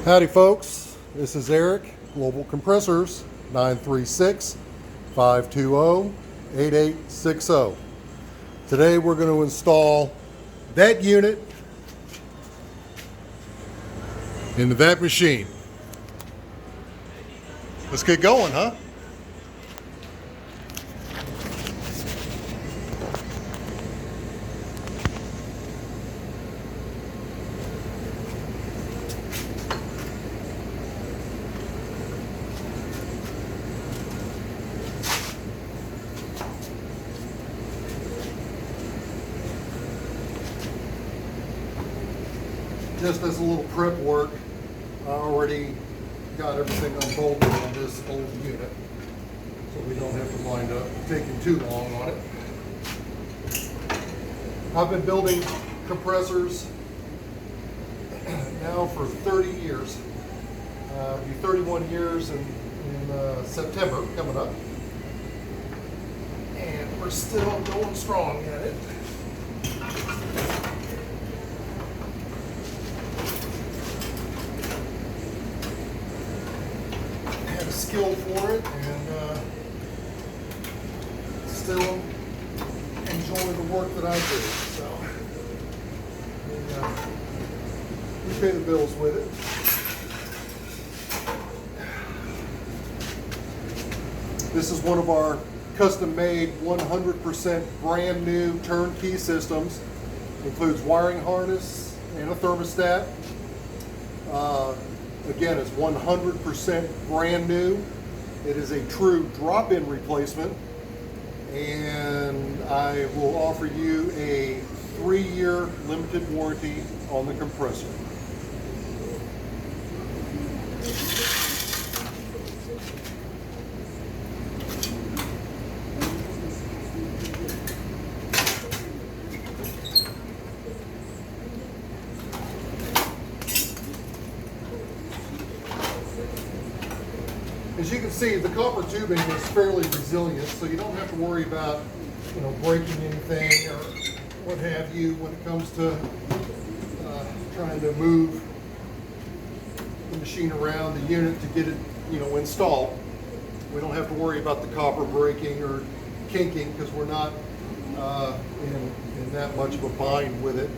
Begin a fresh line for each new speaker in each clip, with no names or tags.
Howdy folks, this is Eric, Global Compressors, 936-520-8860. Today we're going to install that unit into that machine. Let's get going, huh? Just as a little prep work, I already got everything unbolted on this old unit, so we don't have to wind up taking too long on it. I've been building compressors now for 30 years. It'll be 31 years in September coming up. And we're still going strong at it. Skill for it, and still enjoy the work that I do. So we pay the bills with it. This is one of our custom-made 100% brand new turnkey systems. Includes wiring harness and a thermostat. Again, it's 100% brand new. It is a true drop-in replacement, and I will offer you a 3-year limited warranty on the compressor. As you can see, the copper tubing is fairly resilient, so you don't have to worry about, breaking anything or what have you when it comes to trying to move the machine around the unit to get it, installed. We don't have to worry about the copper breaking or kinking because we're not in that much of a bind with it.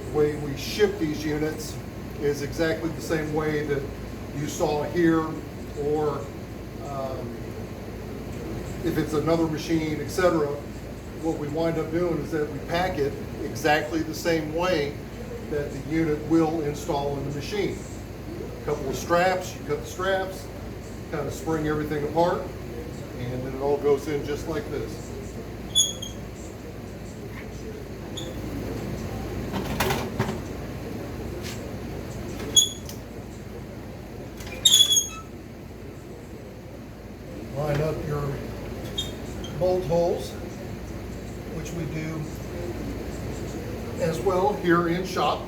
The way we ship these units is exactly the same way that you saw here, or if it's another machine, etc. What we wind up doing is that we pack it exactly the same way that the unit will install in the machine. A couple of straps, you cut the straps, kind of spring everything apart, and then it all goes in just like this. Line up your bolt holes, which we do as well here in shop.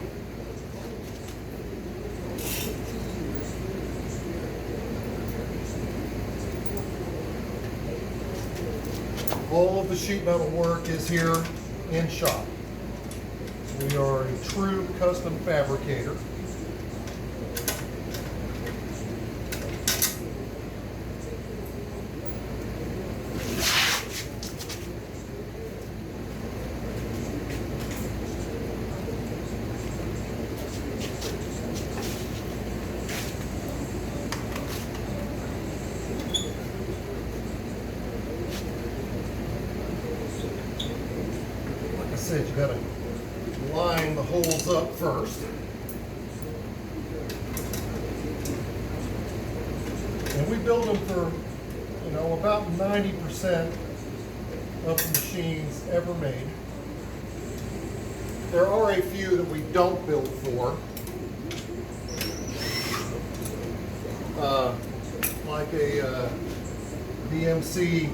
All of the sheet metal work is here in shop. We are a true custom fabricator. You got to line the holes up first. And we build them for, about 90% of the machines ever made. There are a few that we don't build for. Like a BMC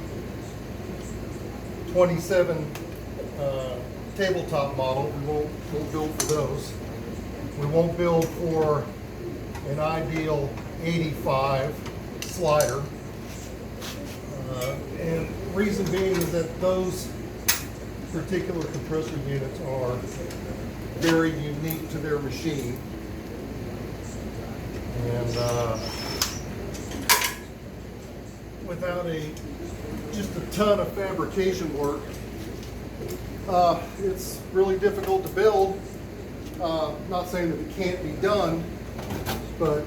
27 tabletop model. We won't build for those. We won't build for an ideal 85 slider. And reason being is that those particular compressor units are very unique to their machine. And without just a ton of fabrication work, it's really difficult to build. Not saying that it can't be done, but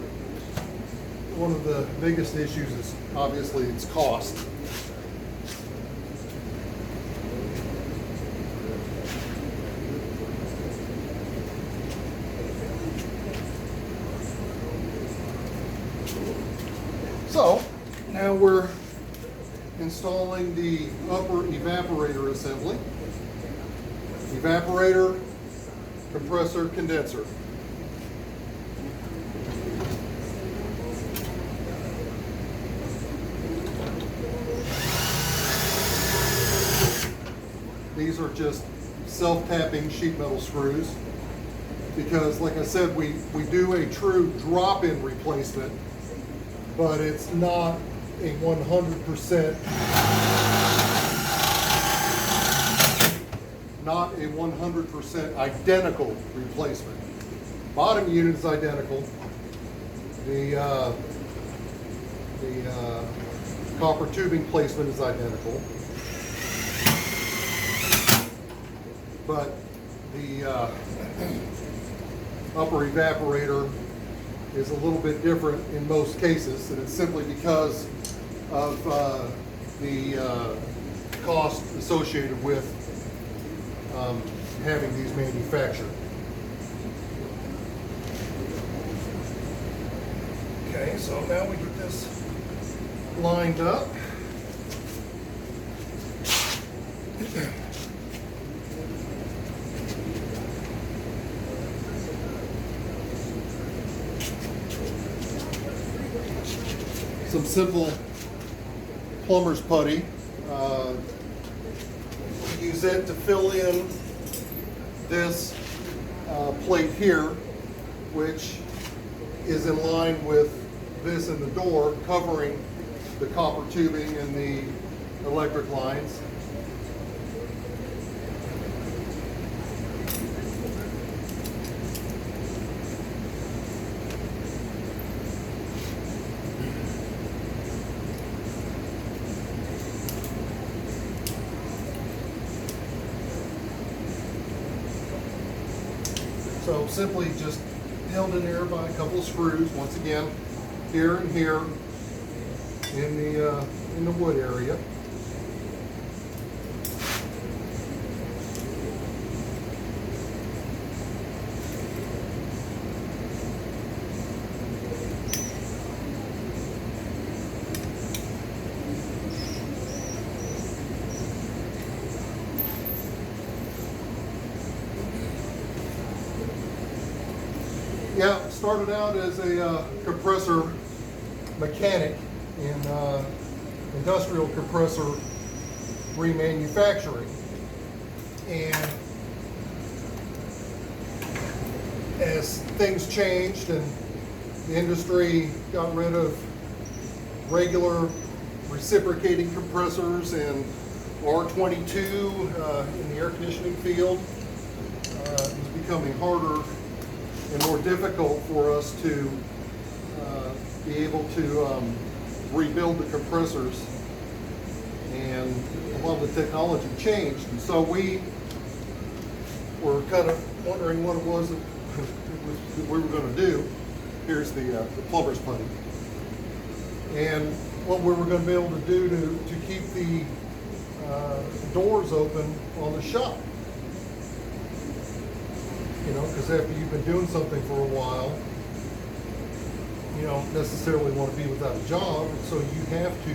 one of the biggest issues is obviously its cost. So now we're installing the upper evaporator assembly. Evaporator, compressor, condenser. These are just self-tapping sheet metal screws because, like I said, we do a true drop-in replacement, but it's not a 100% identical replacement. Bottom unit is identical. The copper tubing placement is identical, but the upper evaporator is a little bit different in most cases, and it's simply because of the cost associated with having these manufactured. Okay, so now we get this lined up. Some simple plumber's putty. Use it to fill in this plate here, which is in line with this in the door, covering the copper tubing and the electric lines. So simply just held in there by a couple of screws, once again, here and here in the wood area. Yeah, started out as a compressor mechanic in industrial compressor remanufacturing, and as things changed and the industry got rid of regular reciprocating compressors and R22 in the air conditioning field, it was becoming harder and more difficult for us to be able to rebuild the compressors, and a lot of the technology changed, and so we were kind of wondering what it was that we were going to do. Here's the plumber's putty, and what we were going to be able to do to keep the doors open on the shop. You know, because after you've been doing something for a while, you don't necessarily want to be without a job, and so you have to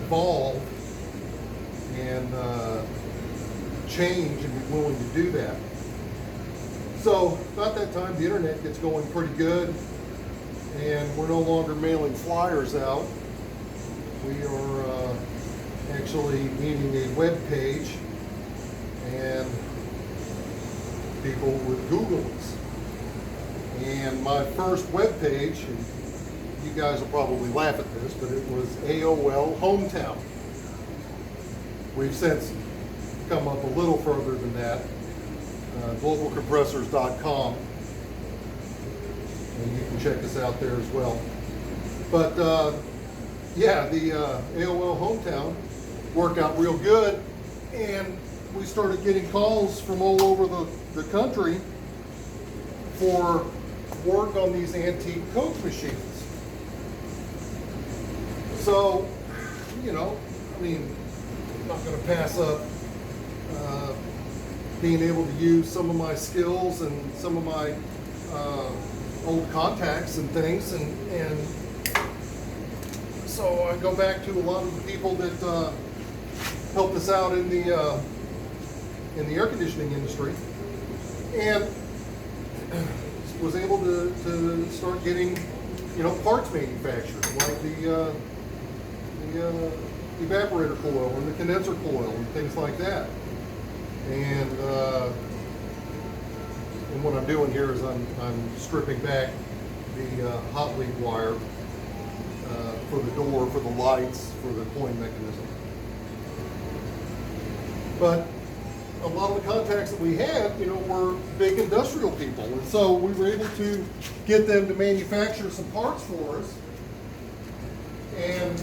evolve and change and be willing to do that. So about that time, the internet gets going pretty good, and we're no longer mailing flyers out. We are actually needing a web page, and people would Google us. And my first web page, and you guys will probably laugh at this, but it was AOL Hometown. We've since come up a little further than that, globalcompressors.com. and you can check us out there as well. But yeah, the AOL hometown worked out real good, and we started getting calls from all over the country for work on these antique Coke machines. So, you know, I mean, I'm not going to pass up being able to use some of my skills and some of my old contacts and things, and so I go back to a lot of the people that helped us out in the air conditioning industry, and was able to start getting, you know, parts manufactured, like the evaporator coil and the condenser coil and things like that. And what I'm doing here is I'm stripping back the hot lead wire for the door, for the lights, for the coin mechanism. But a lot of the contacts that we had, you know, were big industrial people, and so we were able to get them to manufacture some parts for us. And